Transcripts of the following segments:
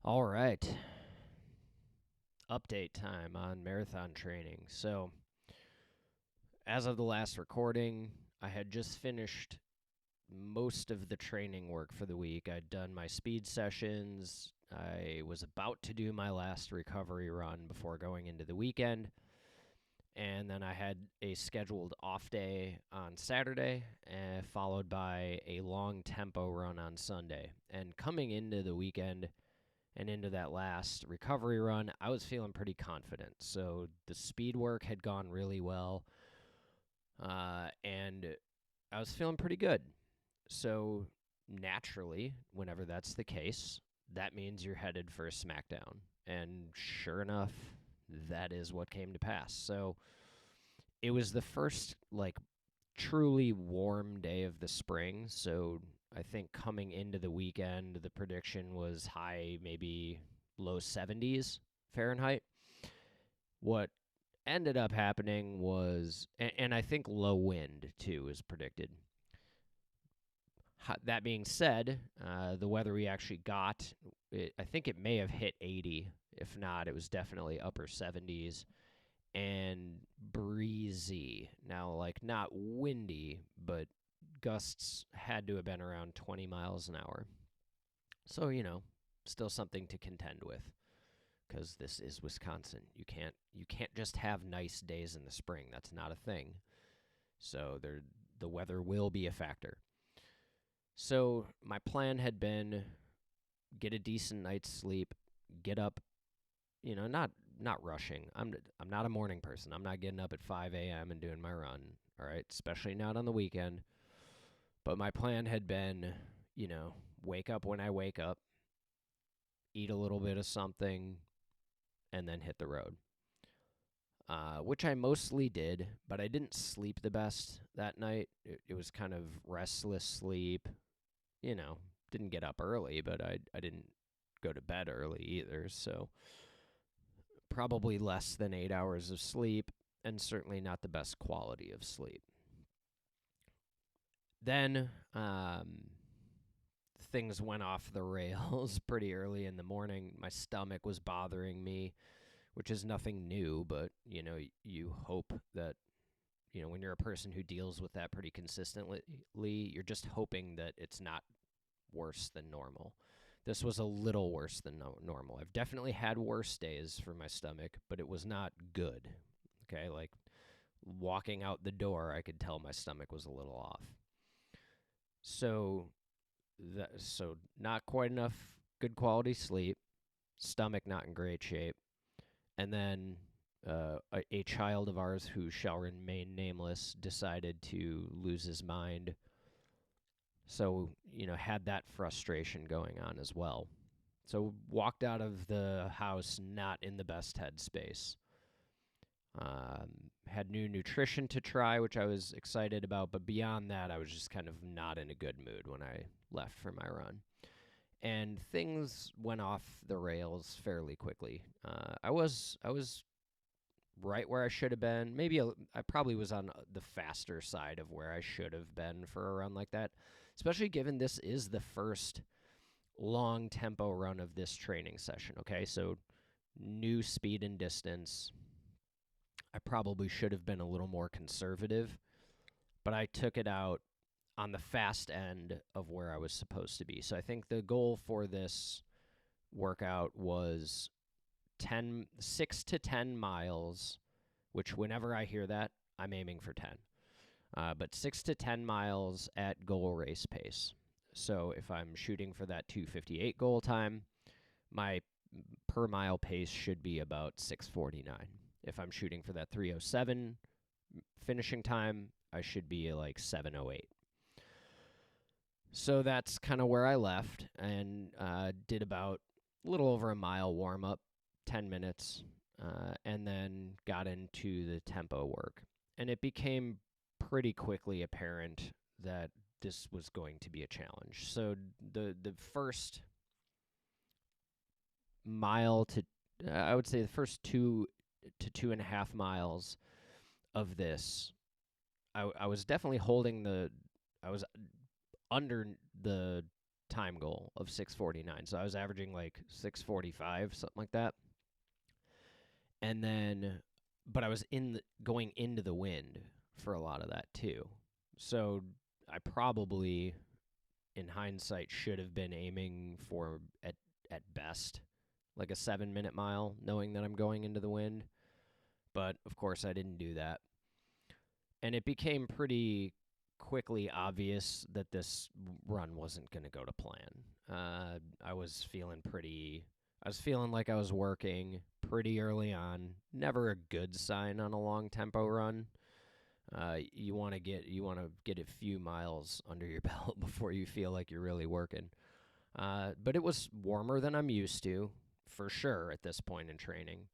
All right. Update time on marathon training. So, as of the last recording, I had just finished most of the training work for the week. I'd done my speed sessions. I was about to do my last recovery run before going into the weekend. And then I had a scheduled off day on Saturday, followed by a long tempo run on Sunday. And coming into the weekend, and into that last recovery run, I was feeling pretty confident. So the speed work had gone really well, and I was feeling pretty good. So naturally, whenever that's the case, that means you're headed for a smackdown. And sure enough, that is what came to pass. So it was the first, truly warm day of the spring. So I think coming into the weekend, the prediction was high, maybe low 70s Fahrenheit. What ended up happening was, and I think low wind too is predicted. That being said, the weather we actually got, I think it may have hit 80. If not, it was definitely upper 70s and breezy. Now, not windy, but gusts had to have been around 20 miles an hour. So, still something to contend with because this is Wisconsin. You can't just have nice days in the spring. That's not a thing. So, the weather will be a factor. So, my plan had been get a decent night's sleep, get up, not rushing. I'm not a morning person. I'm not getting up at 5 a.m. and doing my run, all right? Especially not on the weekend. But my plan had been, wake up when I wake up, eat a little bit of something, and then hit the road. Which I mostly did, but I didn't sleep the best that night. It was kind of restless sleep. Didn't get up early, but I didn't go to bed early either. So probably less than 8 hours of sleep, and certainly not the best quality of sleep. Then things went off the rails pretty early in the morning. My stomach was bothering me, which is nothing new, but you hope that when you're a person who deals with that pretty consistently, you're just hoping that it's not worse than normal. This was a little worse than normal. I've definitely had worse days for my stomach, but it was not good. Okay, like walking out the door, I could tell my stomach was a little off. So not quite enough good quality sleep, stomach not in great shape, and then a child of ours who shall remain nameless decided to lose his mind. So, had that frustration going on as well. So, walked out of the house not in the best headspace. Had new nutrition to try, which I was excited about. But beyond that, I was just kind of not in a good mood when I left for my run. And things went off the rails fairly quickly. I was right where I should have been. I probably was on the faster side of where I should have been for a run like that, especially given this is the first long tempo run of this training session. Okay, so new speed and distance. I probably should have been a little more conservative, but I took it out on the fast end of where I was supposed to be. So I think the goal for this workout was 6 to 10 miles, which whenever I hear that, I'm aiming for 10. But 6 to 10 miles at goal race pace. So if I'm shooting for that 2:58 goal time, my per mile pace should be about 6:49. If I'm shooting for that 3:07 finishing time, I should be like 7:08. So that's kind of where I left and did about a little over a mile warm up, 10 minutes, and then got into the tempo work. And it became pretty quickly apparent that this was going to be a challenge. So the first mile to, I would say the first 2 to 2.5 miles of this, I was definitely I was under the time goal of 6:49. So I was averaging like 6:45, something like that. And then, but I was going into the wind for a lot of that too. So I probably, in hindsight, should have been aiming for at best like a 7-minute mile, knowing that I'm going into the wind. But of course, I didn't do that, and it became pretty quickly obvious that this run wasn't going to go to plan. I was feeling pretty. I was feeling like I was working pretty early on. Never a good sign on a long tempo run. You want to get a few miles under your belt before you feel like you're really working. But it was warmer than I'm used to, for sure, at this point in training.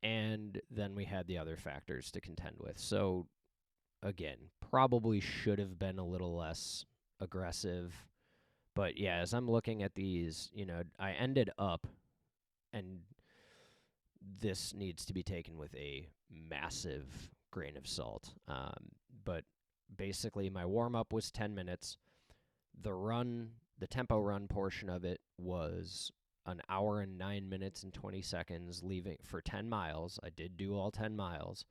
And then we had the other factors to contend with. So again, probably should have been a little less aggressive. But yeah, as I'm looking at these, I ended up, and this needs to be taken with a massive grain of salt. But basically, my warm up was 10 minutes. The tempo run portion of it was an hour and 9 minutes and 20 seconds, leaving for 10 miles. I did do all 10 miles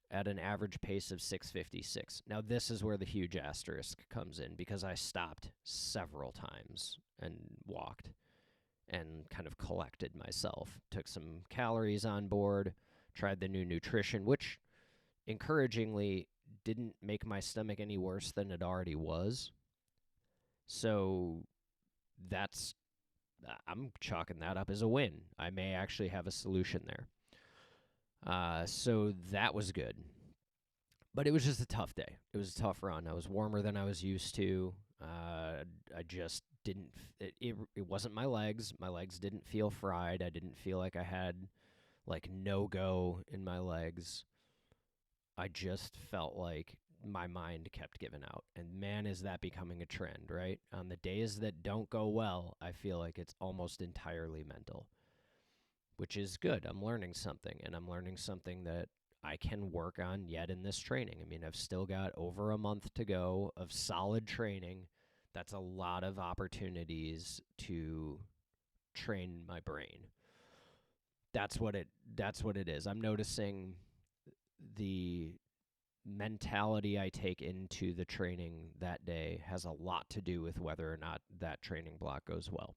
at an average pace of 6:56. Now, this is where the huge asterisk comes in because I stopped several times and walked and kind of collected myself. Took some calories on board, tried the new nutrition, which encouragingly didn't make my stomach any worse than it already was. So I'm chalking that up as a win. I may actually have a solution there. So that was good. But it was just a tough day. It was a tough run. I was warmer than I was used to. I just didn't. It wasn't my legs. My legs didn't feel fried. I didn't feel like I had like no go in my legs. I just felt like my mind kept giving out. And man, is that becoming a trend, right? On the days that don't go well, I feel like it's almost entirely mental, which is good. I'm learning something, and I'm learning something that I can work on yet in this training. I mean, I've still got over a month to go of solid training. That's a lot of opportunities to train my brain. That's what it is. I'm noticing the mentality I take into the training that day has a lot to do with whether or not that training block goes well.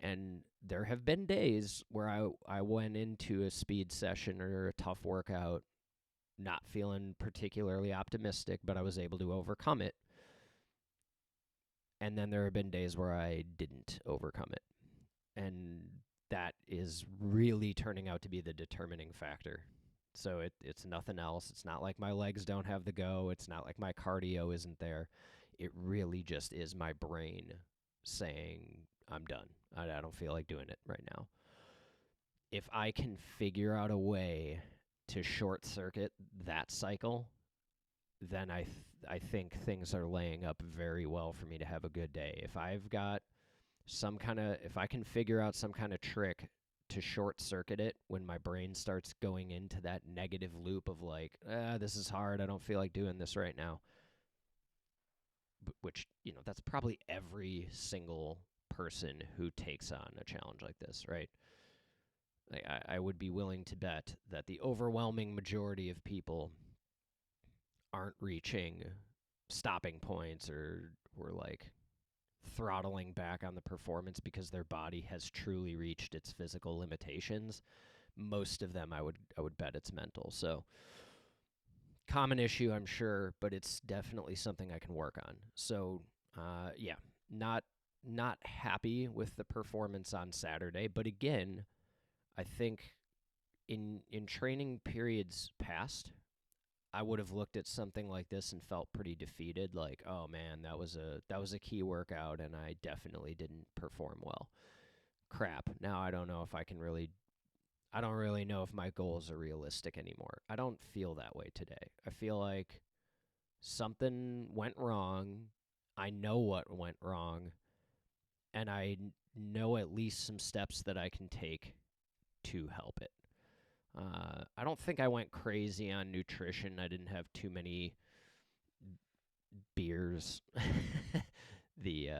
And there have been days where I went into a speed session or a tough workout not feeling particularly optimistic, but I was able to overcome it. And then there have been days where I didn't overcome it. And that is really turning out to be the determining factor. So it's nothing else. It's not like my legs don't have the go. It's not like my cardio isn't there. It really just is my brain saying, I'm done. I don't feel like doing it right now. If I can figure out a way to short circuit that cycle, then I think things are laying up very well for me to have a good day. If I can figure out some kind of trick to short circuit it when my brain starts going into that negative loop of like, this is hard, I don't feel like doing this right now. Which, that's probably every single person who takes on a challenge like this, right? I would be willing to bet that the overwhelming majority of people aren't reaching stopping points or like throttling back on the performance because their body has truly reached its physical limitations. Most of them, I would bet it's mental. So common issue, I'm sure, but it's definitely something I can work on. So yeah, not happy with the performance on Saturday, but again, I think in training periods past, I would have looked at something like this and felt pretty defeated, like, oh man, that was a key workout and I definitely didn't perform well. Crap. Now I don't know if my goals are realistic anymore. I don't feel that way today. I feel like something went wrong. I know what went wrong, and I know at least some steps that I can take to help it. I don't think I went crazy on nutrition. I didn't have too many beers. the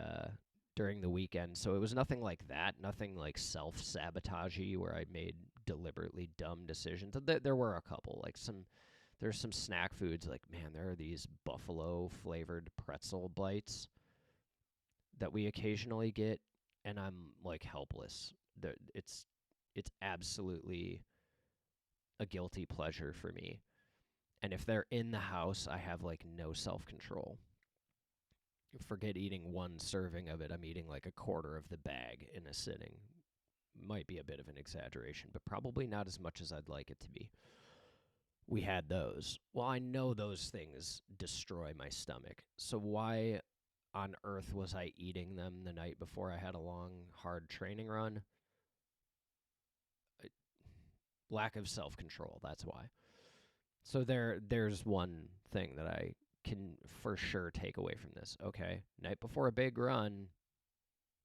during the weekend. So it was nothing like that, nothing like self-sabotagey where I made deliberately dumb decisions. There were a couple, like there's some snack foods, like, man, there are these buffalo flavored pretzel bites that we occasionally get, and I'm like helpless. It's absolutely a guilty pleasure for me. And if they're in the house, I have like no self-control. Forget eating one serving of it. I'm eating like a quarter of the bag in a sitting. Might be a bit of an exaggeration, but probably not as much as I'd like it to be. We had those. Well, I know those things destroy my stomach. So why on earth was I eating them the night before I had a long, hard training run? Lack of self-control, that's why. So there's one thing that I can for sure take away from this. Okay, night before a big run,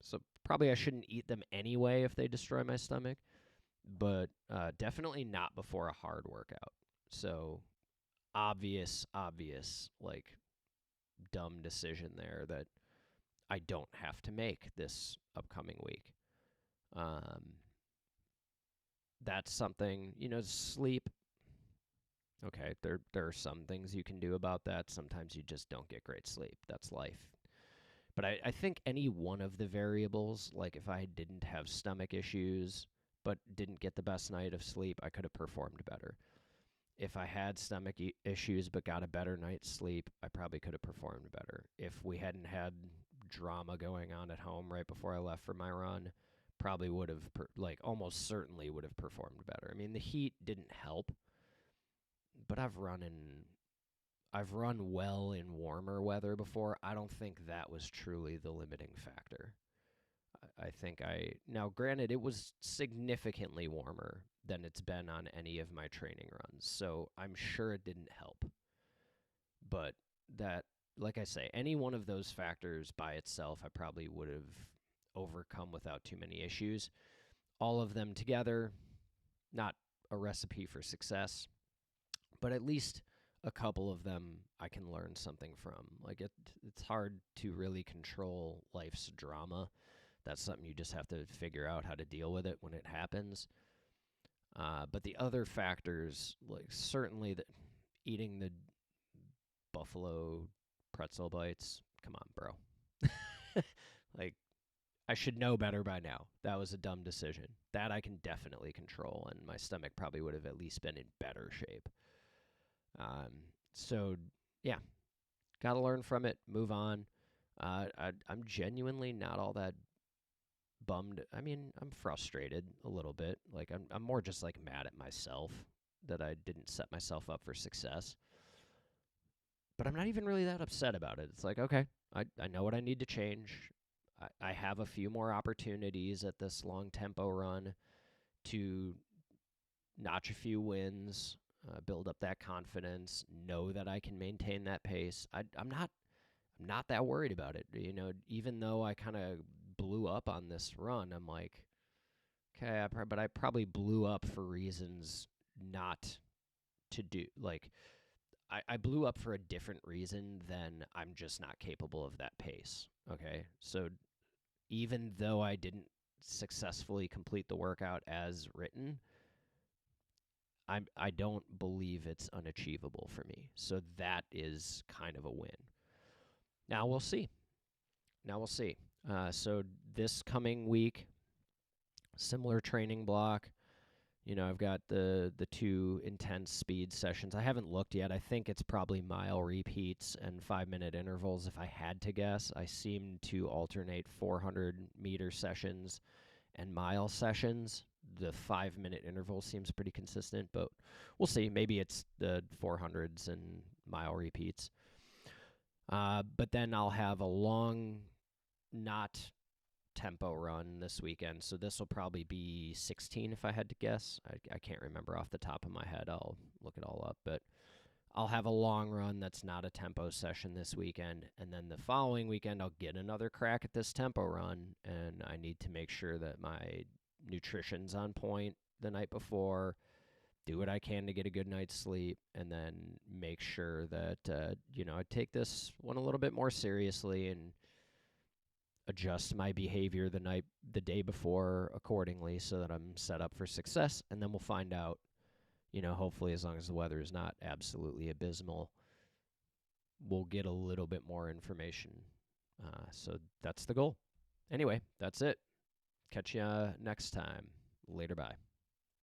so probably I shouldn't eat them anyway if they destroy my stomach, but definitely not before a hard workout. So obvious, like dumb decision there that I don't have to make this upcoming week. Um, that's something, sleep. Okay, there are some things you can do about that. Sometimes you just don't get great sleep. That's life. But I think any one of the variables, like if I didn't have stomach issues but didn't get the best night of sleep, I could have performed better. If I had stomach issues but got a better night's sleep, I probably could have performed better. If we hadn't had drama going on at home right before I left for my run, probably would have, almost certainly would have performed better. I mean, the heat didn't help, but I've run well in warmer weather before. I don't think that was truly the limiting factor. I think now granted, it was significantly warmer than it's been on any of my training runs, so I'm sure it didn't help. But that, like I say, any one of those factors by itself, I probably would have overcome without too many issues. All of them together, not a recipe for success, but at least a couple of them I can learn something from. Like it's hard to really control life's drama. That's something you just have to figure out how to deal with it when it happens. But the other factors, like certainly eating the buffalo pretzel bites, come on, bro. Like, I should know better by now. That was a dumb decision. That I can definitely control, and my stomach probably would have at least been in better shape. So, yeah, got to learn from it, move on. I'm genuinely not all that bummed. I mean, I'm frustrated a little bit. Like, I'm more just like mad at myself that I didn't set myself up for success. But I'm not even really that upset about it. It's like, okay, I know what I need to change. I have a few more opportunities at this long tempo run to notch a few wins, build up that confidence, know that I can maintain that pace. I'm not that worried about it. Even though I kind of blew up on this run, I'm like, okay, but I probably blew up for reasons not to do. Like, I blew up for a different reason than I'm just not capable of that pace. Okay, so even though I didn't successfully complete the workout as written, I don't believe it's unachievable for me. So that is kind of a win. Now we'll see. So this coming week, similar training block. I've got the two intense speed sessions. I haven't looked yet. I think it's probably mile repeats and 5-minute intervals. If I had to guess, I seem to alternate 400-meter sessions and mile sessions. The 5-minute interval seems pretty consistent, but we'll see. Maybe it's the 400s and mile repeats. But then I'll have a long, not tempo run this weekend. So this will probably be 16 if I had to guess. I can't remember off the top of my head. I'll look it all up. But I'll have a long run that's not a tempo session this weekend. And then the following weekend, I'll get another crack at this tempo run. And I need to make sure that my nutrition's on point the night before, do what I can to get a good night's sleep, and then make sure that, I take this one a little bit more seriously and adjust my behavior the day before accordingly so that I'm set up for success, and then we'll find out, hopefully as long as the weather is not absolutely abysmal, we'll get a little bit more information. So that's the goal. Anyway, that's it. Catch you next time. Later, bye.